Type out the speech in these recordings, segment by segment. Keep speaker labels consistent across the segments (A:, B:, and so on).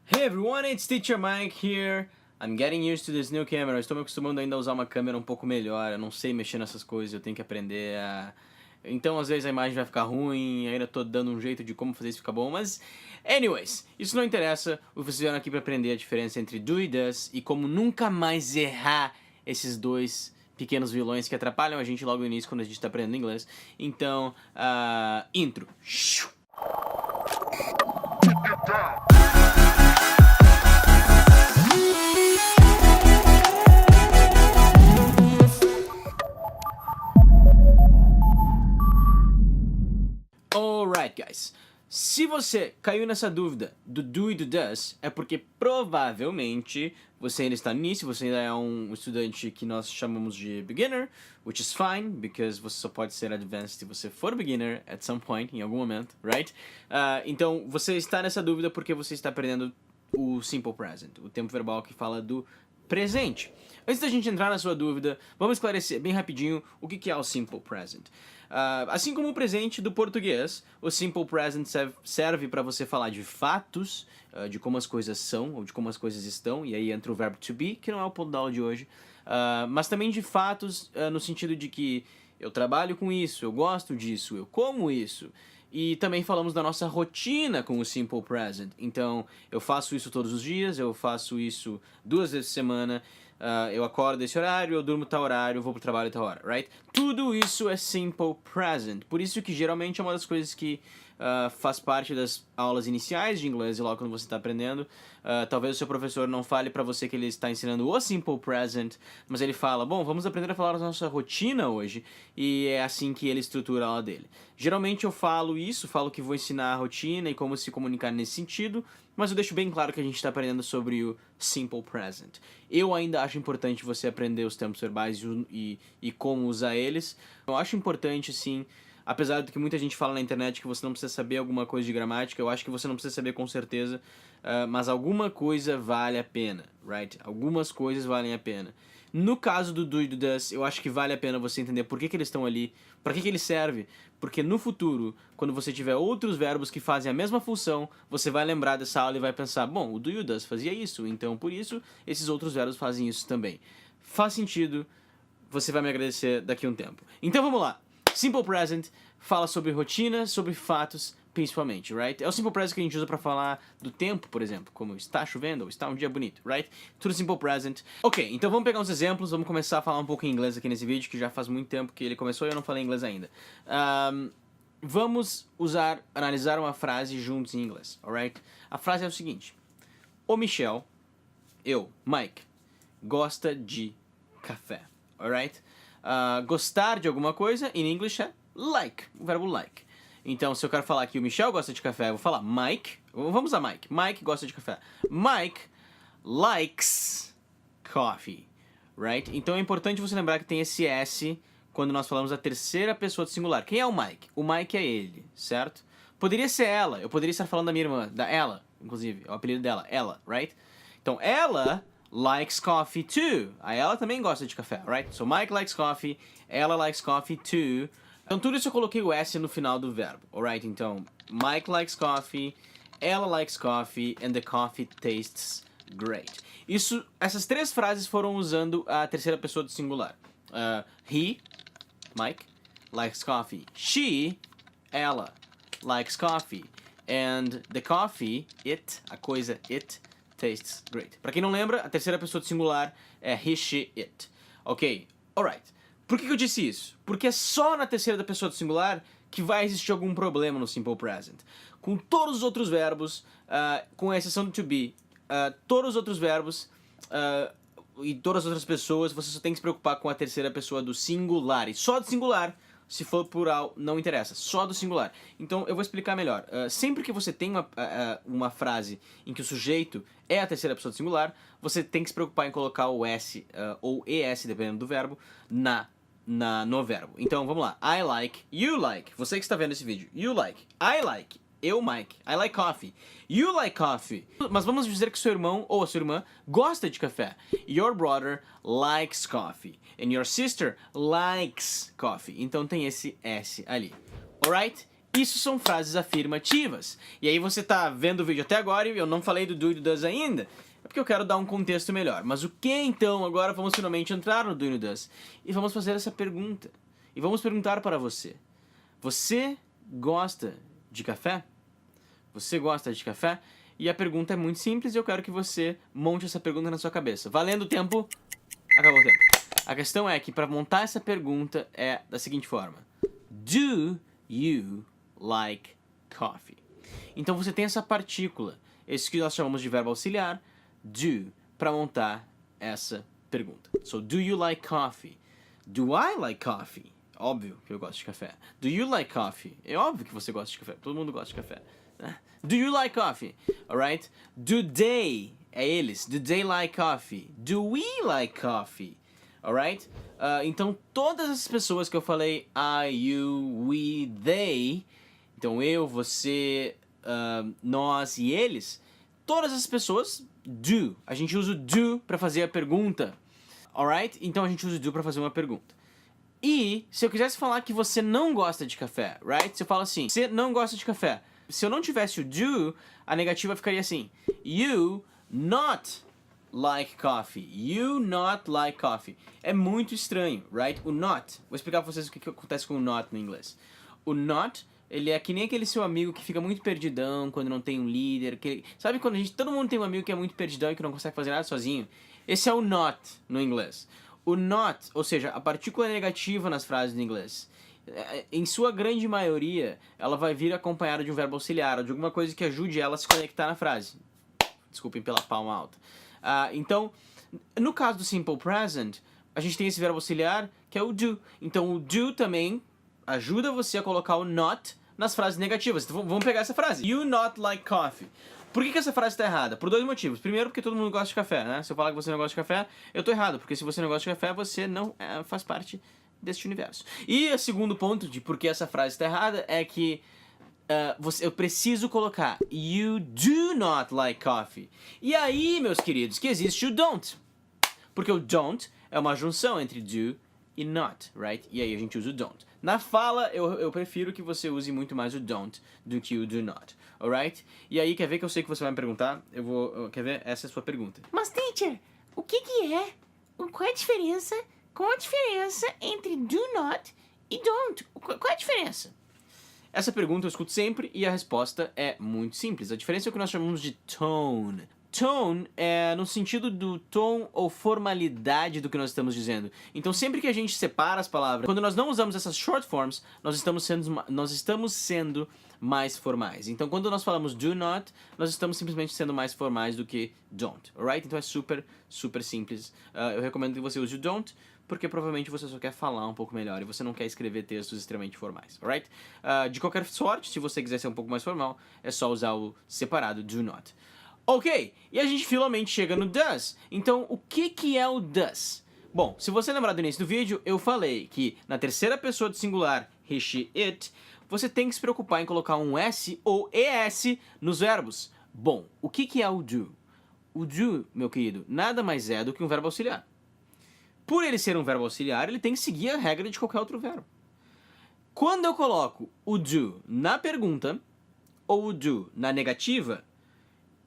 A: Hey everyone, it's Teacher Mike here. I'm getting used to this new camera. Eu estou me acostumando ainda a usar uma câmera um pouco melhor. Eu não sei mexer nessas coisas, eu tenho que aprender a... Então às vezes a imagem vai ficar ruim, ainda tô dando um jeito de como fazer isso ficar bom, mas... Anyways, isso não interessa. Vocês vieram aqui para aprender a diferença entre do e does e como nunca mais errar esses dois pequenos vilões que atrapalham a gente logo no início quando a gente está aprendendo inglês. Então, intro. Alright, guys. Se você caiu nessa dúvida do do e do does, é porque provavelmente você ainda está no início, você ainda é um estudante que nós chamamos de beginner, which is fine, because você só pode ser advanced se você for beginner at some point, em algum momento, right? Então, você está nessa dúvida porque você está aprendendo o simple present, o tempo verbal que fala do presente. Antes da gente entrar na sua dúvida, vamos esclarecer bem rapidinho o que é o simple present. Assim como o presente do português, o simple present serve para você falar de fatos, de como as coisas são ou de como as coisas estão, e aí entra o verbo to be, que não é o ponto da aula de hoje, mas também de fatos no sentido de que eu trabalho com isso, eu gosto disso, eu como isso. E também falamos da nossa rotina com o simple present. Então, eu faço isso todos os dias, eu faço isso 2 vezes por semana, eu acordo esse horário, eu durmo tal horário, eu vou pro trabalho tal hora, right? Tudo isso é simple present. Por isso que geralmente é uma das coisas que faz parte das aulas iniciais de inglês e logo quando você está aprendendo. Talvez o seu professor não fale para você que ele está ensinando o simple present, mas ele fala, bom, vamos aprender a falar da nossa rotina hoje, e é assim que ele estrutura a aula dele. Geralmente eu falo isso, falo que vou ensinar a rotina e como se comunicar nesse sentido, mas eu deixo bem claro que a gente está aprendendo sobre o simple present. Eu ainda acho importante você aprender os tempos verbais e como usar eles. Eu acho importante, sim, apesar de que muita gente fala na internet que você não precisa saber alguma coisa de gramática, eu acho que você não precisa saber com certeza, mas alguma coisa vale a pena, right? Algumas coisas valem a pena. No caso do do e do does, eu acho que vale a pena você entender por que eles estão ali, para que eles servem, porque no futuro, quando você tiver outros verbos que fazem a mesma função, você vai lembrar dessa aula e vai pensar, bom, o do e o does fazia isso, então por isso esses outros verbos fazem isso também. Faz sentido, você vai me agradecer daqui a um tempo. Então vamos lá. Simple present fala sobre rotina, sobre fatos, principalmente, right? É o simple present que a gente usa pra falar do tempo, por exemplo, como está chovendo ou está um dia bonito, right? Tudo simple present. Ok, então vamos pegar uns exemplos, vamos começar a falar um pouco em inglês aqui nesse vídeo, que já faz muito tempo que ele começou e eu não falei inglês ainda. Vamos analisar uma frase juntos em inglês, alright? A frase é o seguinte: o Michel, Mike, gosta de café, alright? Gostar de alguma coisa, em inglês é like, o verbo like. Então, se eu quero falar que o Michel gosta de café, eu vou falar Mike. Vamos usar Mike. Mike gosta de café. Mike likes coffee, right? Então é importante você lembrar que tem esse S quando nós falamos a terceira pessoa do singular. Quem é o Mike? O Mike é ele, certo? Poderia ser ela. Eu poderia estar falando da minha irmã, da ela, inclusive. É o apelido dela, ela, right? Então, ela likes coffee too. A ela também gosta de café, right? So Mike likes coffee, ela likes coffee too. Então tudo isso eu coloquei o S no final do verbo, alright? Então, Mike likes coffee, ela likes coffee, and the coffee tastes great. Essas 3 frases foram usando a terceira pessoa do singular. He, Mike, likes coffee. She, ela, likes coffee. And the coffee, it, a coisa it, tastes great. Pra quem não lembra, a terceira pessoa do singular é he, she, it. Ok, alright. Por que eu disse isso? Porque é só na terceira da pessoa do singular que vai existir algum problema no simple present. Com todos os outros verbos, com a exceção do to be, todos os outros verbos e todas as outras pessoas, você só tem que se preocupar com a terceira pessoa do singular. E só do singular, se for plural, não interessa. Só do singular. Então eu vou explicar melhor. Sempre que você tem uma frase em que o sujeito é a terceira pessoa do singular, você tem que se preocupar em colocar o S ou ES, dependendo do verbo, no verbo. Então, vamos lá. I like, you like. Você que está vendo esse vídeo. You like. I like. Eu, Mike. I like coffee. You like coffee. Mas vamos dizer que seu irmão ou a sua irmã gosta de café. Your brother likes coffee. And your sister likes coffee. Então tem esse S ali. Alright? Isso são frases afirmativas. E aí você tá vendo o vídeo até agora e eu não falei do do e do does ainda. É porque eu quero dar um contexto melhor. Mas o que então? Agora vamos finalmente entrar no do e no does. E vamos fazer essa pergunta. E vamos perguntar para você. Você gosta de café? Você gosta de café? E a pergunta é muito simples e eu quero que você monte essa pergunta na sua cabeça. Valendo o tempo, acabou o tempo. A questão é que para montar essa pergunta é da seguinte forma. Do you like coffee? Então você tem essa partícula, esse que nós chamamos de verbo auxiliar, do, para montar essa pergunta. So, do you like coffee? Do I like coffee? Óbvio que eu gosto de café. Do you like coffee? É óbvio que você gosta de café. Todo mundo gosta de café. Do you like coffee? Alright? Do they? É eles. Do they like coffee? Do we like coffee? Alright? Então, todas as pessoas que eu falei I, you, we, they, então eu, você, nós e eles, todas as pessoas, do. A gente usa o do para fazer a pergunta. Alright? Então a gente usa o do para fazer uma pergunta. E se eu quisesse falar que você não gosta de café, right? Se eu falo assim, você não gosta de café. Se eu não tivesse o do, a negativa ficaria assim. You not like coffee. You not like coffee. É muito estranho, right? O not. Vou explicar pra vocês o que acontece com o not no inglês. O not, ele é que nem aquele seu amigo que fica muito perdidão quando não tem um líder. Sabe quando todo mundo tem um amigo que é muito perdidão e que não consegue fazer nada sozinho? Esse é o not no inglês. O not, ou seja, a partícula negativa nas frases em inglês, em sua grande maioria, ela vai vir acompanhada de um verbo auxiliar, ou de alguma coisa que ajude ela a se conectar na frase. Desculpem pela palma alta. Então, no caso do simple present, a gente tem esse verbo auxiliar, que é o do. Então, o do também ajuda você a colocar o not nas frases negativas. Então, vamos pegar essa frase. You not like coffee. Por que essa frase está errada? Por dois motivos. Primeiro, porque todo mundo gosta de café, né? Se eu falar que você não gosta de café, eu tô errado. Porque se você não gosta de café, você não faz parte deste universo. E o segundo ponto de por que essa frase está errada é que eu preciso colocar you do not like coffee. E aí, meus queridos, que existe o don't. Porque o don't é uma junção entre do e not, right? E aí a gente usa o don't. Na fala, eu prefiro que você use muito mais o don't do que o do not, alright? E aí, quer ver que eu sei que você vai me perguntar? Quer ver? Essa é a sua pergunta.
B: Mas, teacher, o que é? Qual é a diferença? Qual a diferença entre do not e don't? Qual é a diferença?
A: Essa pergunta eu escuto sempre e a resposta é muito simples. A diferença é o que nós chamamos de tone. Tone é no sentido do tom ou formalidade do que nós estamos dizendo. Então sempre que a gente separa as palavras, quando nós não usamos essas short forms, nós estamos sendo mais formais. Então quando nós falamos do not, nós estamos simplesmente sendo mais formais do que don't, alright? Então é super, super simples. Eu recomendo que você use o don't, porque provavelmente você só quer falar um pouco melhor e você não quer escrever textos extremamente formais, alright? De qualquer sorte, se você quiser ser um pouco mais formal, é só usar o separado do not. Ok, e a gente finalmente chega no does. Então, o que é o does? Bom, se você lembrar do início do vídeo, eu falei que na terceira pessoa do singular, he, she, it, você tem que se preocupar em colocar um S ou ES nos verbos. Bom, o que é o do? O do, meu querido, nada mais é do que um verbo auxiliar. Por ele ser um verbo auxiliar, ele tem que seguir a regra de qualquer outro verbo. Quando eu coloco o do na pergunta, ou o do na negativa,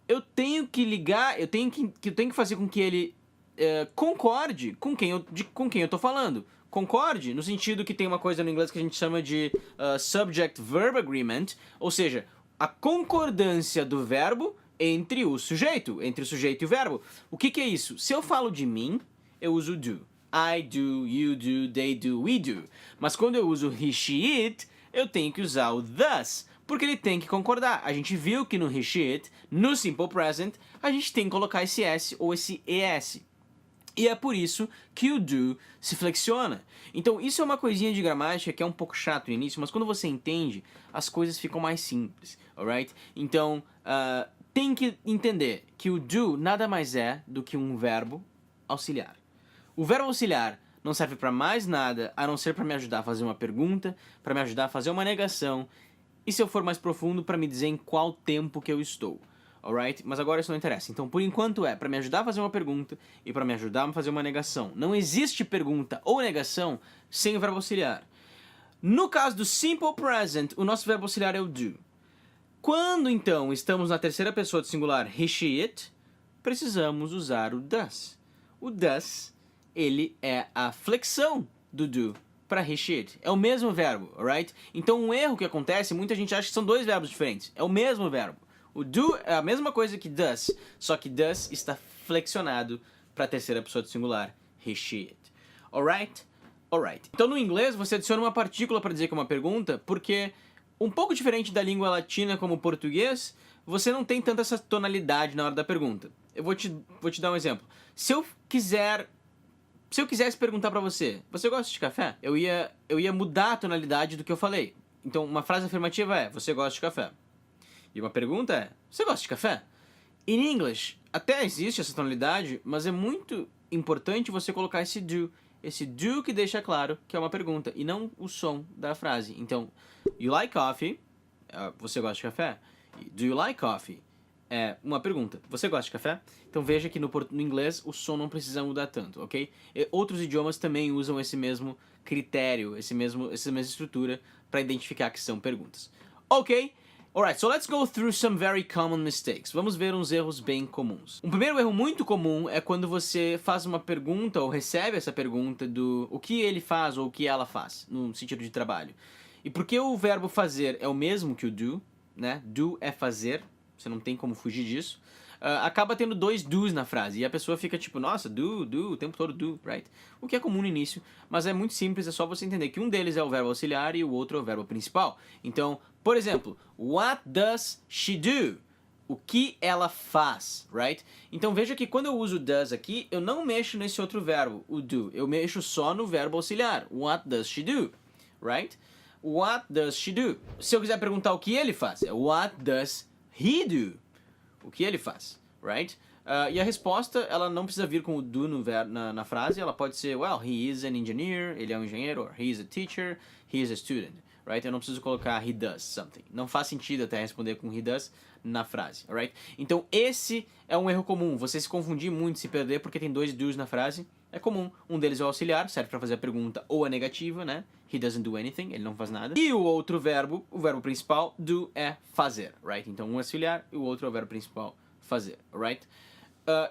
A: eu tenho que ligar, eu tenho que fazer com que ele concorde com quem eu tô falando. Concorde no sentido que tem uma coisa no inglês que a gente chama de subject-verb agreement, ou seja, a concordância do verbo entre o sujeito e o verbo. O que é isso? Se eu falo de mim, eu uso do. I do, you do, they do, we do. Mas quando eu uso he, she, it, eu tenho que usar o thus, porque ele tem que concordar. A gente viu que no he, she, it, no simple present, a gente tem que colocar esse S ou esse ES. E é por isso que o do se flexiona. Então isso é uma coisinha de gramática que é um pouco chato no início, mas quando você entende, as coisas ficam mais simples, alright? Então, tem que entender que o do nada mais é do que um verbo auxiliar. O verbo auxiliar não serve para mais nada a não ser para me ajudar a fazer uma pergunta, para me ajudar a fazer uma negação, e se eu for mais profundo, para me dizer em qual tempo que eu estou. Alright? Mas agora isso não interessa. Então, por enquanto é para me ajudar a fazer uma pergunta e para me ajudar a fazer uma negação. Não existe pergunta ou negação sem o verbo auxiliar. No caso do simple present, o nosso verbo auxiliar é o do. Quando, então, estamos na terceira pessoa do singular he, she, it, precisamos usar o does. O does, ele é a flexão do do para he, she, it. É o mesmo verbo, alright? Então, um erro que acontece, muita gente acha que são dois verbos diferentes. É o mesmo verbo. O do é a mesma coisa que does, só que does está flexionado para a terceira pessoa do singular he, she, it. Alright? Alright. Então, no inglês, você adiciona uma partícula para dizer que é uma pergunta, porque, um pouco diferente da língua latina como o português, você não tem tanta essa tonalidade na hora da pergunta. Eu vou te dar um exemplo. Se eu quisesse perguntar pra você, você gosta de café? Eu ia mudar a tonalidade do que eu falei. Então, uma frase afirmativa é, você gosta de café? E uma pergunta é, você gosta de café? In English, até existe essa tonalidade, mas é muito importante você colocar esse do que deixa claro que é uma pergunta, e não o som da frase. Então, you like coffee? Você gosta de café? Do you like coffee? É uma pergunta. Você gosta de café? Então veja que no inglês o som não precisa mudar tanto, ok? Outros idiomas também usam esse mesmo critério, essa mesma estrutura para identificar que são perguntas. Ok? Alright, so let's go through some very common mistakes. Vamos ver uns erros bem comuns. Um primeiro erro muito comum é quando você faz uma pergunta ou recebe essa pergunta do o que ele faz ou o que ela faz, no sentido de trabalho. E porque o verbo fazer é o mesmo que o do, né? Do é fazer, você não tem como fugir disso. Acaba tendo dois do's na frase, e a pessoa fica tipo, nossa, do, o tempo todo do, right? O que é comum no início, mas é muito simples, é só você entender que um deles é o verbo auxiliar e o outro é o verbo principal. Então, por exemplo, what does she do? O que ela faz, right? Então veja que quando eu uso does aqui, eu não mexo nesse outro verbo, o do. Eu mexo só no verbo auxiliar, what does she do, right? What does she do? Se eu quiser perguntar o que ele faz, é what does he do? O que ele faz, right? E a resposta, ela não precisa vir com o do na frase, ela pode ser, well, he is an engineer, ele é um engenheiro, or he is a teacher, he is a student, right? Eu não preciso colocar he does something. Não faz sentido até responder com he does na frase, alright? Então esse é um erro comum, você se confundir muito, se perder, porque tem dois do's na frase, é comum. Um deles é o auxiliar, serve para fazer a pergunta ou a negativa, né? He doesn't do anything, ele não faz nada. E o outro verbo, o verbo principal, do é fazer, right? Então um é auxiliar e o outro é o verbo principal, fazer, right?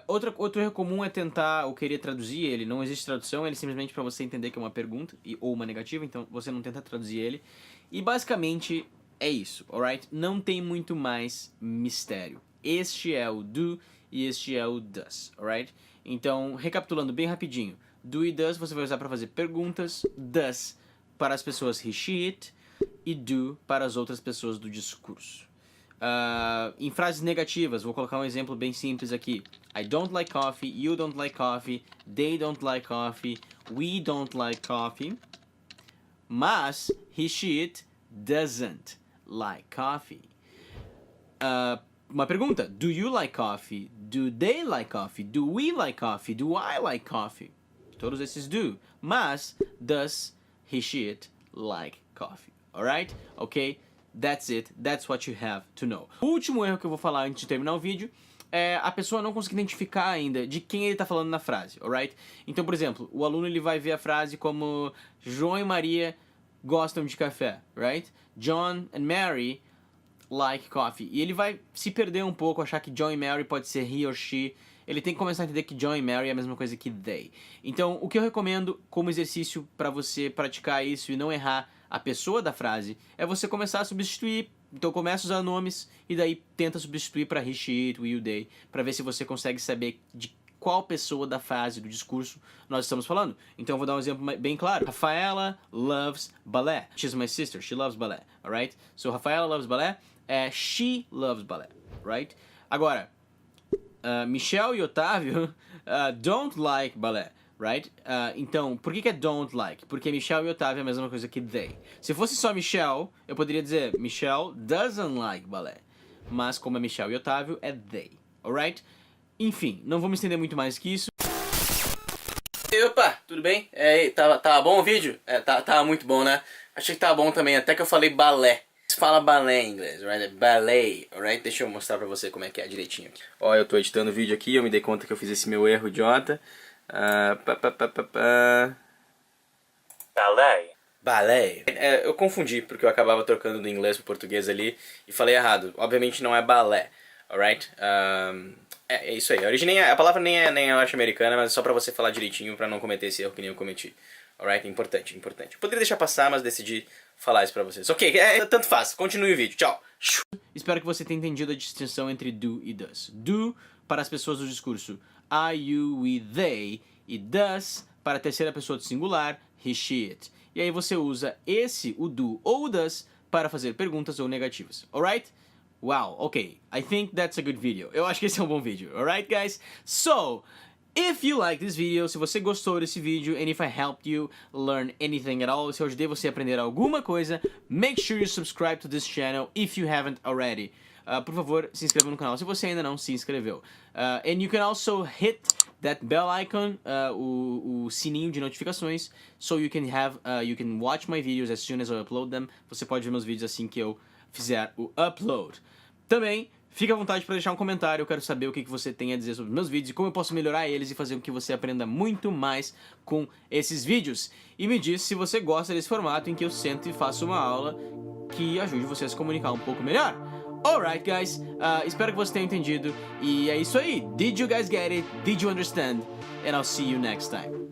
A: Outro erro comum é tentar ou querer traduzir ele, não existe tradução, ele é simplesmente para você entender que é uma pergunta ou uma negativa, então você não tenta traduzir ele. E basicamente é isso, alright? Não tem muito mais mistério. Este é o do e este é o does, alright? Então, recapitulando bem rapidinho, do e does você vai usar para fazer perguntas, does para as pessoas he, she, it, e do para as outras pessoas do discurso. Em frases negativas, vou colocar um exemplo bem simples aqui. I don't like coffee, you don't like coffee, they don't like coffee, we don't like coffee, mas he, she, it doesn't like coffee. Uma pergunta, do you like coffee? Do they like coffee? Do we like coffee? Do I like coffee? Todos esses do. Mas, does he, she, it like coffee? Alright? Ok? That's it. That's what you have to know. O último erro que eu vou falar antes de terminar o vídeo é a pessoa não conseguir identificar ainda de quem ele está falando na frase, alright? Então, por exemplo, o aluno ele vai ver a frase como João e Maria gostam de café, right? John and Mary like coffee. E ele vai se perder um pouco, achar que John e Mary pode ser he or she. Ele tem que começar a entender que John e Mary é a mesma coisa que they. Então, o que eu recomendo como exercício para você praticar isso e não errar a pessoa da frase é você começar a substituir. Então, começa a usar nomes e daí tenta substituir para he, she, it, we, you, they, para ver se você consegue saber de qual pessoa da frase, do discurso nós estamos falando. Então eu vou dar um exemplo bem claro. Rafaela loves ballet. She's my sister, she loves ballet, alright? So Rafaela loves ballet, she loves ballet, right? Agora, Michel e Otávio don't like ballet, right? Então, por que é don't like? Porque Michel e Otávio é a mesma coisa que they. Se fosse só Michel, eu poderia dizer Michel doesn't like ballet. Mas como é Michel e Otávio, é they, alright? Enfim, não vou me estender muito mais que isso. Opa, tudo bem? Tava bom o vídeo? Tava muito bom, né? Achei que tava bom também, até que eu falei balé. Fala balé em inglês, right? É ballet, alright? Deixa eu mostrar pra você como é que é direitinho aqui. Ó, eu tô editando o vídeo aqui, eu me dei conta que eu fiz esse meu erro idiota. Ballet. Balé. Eu confundi, porque eu acabava trocando do inglês pro português ali e falei errado. Obviamente não é balé, alright? É isso aí. A palavra nem é norte-americana, mas é só pra você falar direitinho pra não cometer esse erro que nem eu cometi. Alright? Importante. Eu poderia deixar passar, mas decidi falar isso pra vocês. Ok, tanto faz. Continue o vídeo. Tchau. Espero que você tenha entendido a distinção entre do e does. Do para as pessoas do discurso I, you, we, they. E does para a terceira pessoa do singular, he, she, it. E aí você usa o do ou o does para fazer perguntas ou negativas. Alright? Wow, ok. I think that's a good video. Eu acho que esse é um bom vídeo. Alright, guys? So, if you like this video, se você gostou desse vídeo, and if I helped you learn anything at all, se eu ajudei você a aprender alguma coisa, make sure you subscribe to this channel if you haven't already. Por favor, se inscreva no canal se você ainda não se inscreveu. And you can also hit that bell icon, o sininho de notificações, so you can watch my videos as soon as I upload them. Você pode ver meus vídeos assim que eu fizer o upload. Também, fique à vontade para deixar um comentário, eu quero saber o que você tem a dizer sobre os meus vídeos e como eu posso melhorar eles e fazer com que você aprenda muito mais com esses vídeos. E me diz se você gosta desse formato em que eu sento e faço uma aula que ajude você a se comunicar um pouco melhor. Alright, guys, espero que você tenha entendido. E é isso aí. Did you guys get it? Did you understand? And I'll see you next time.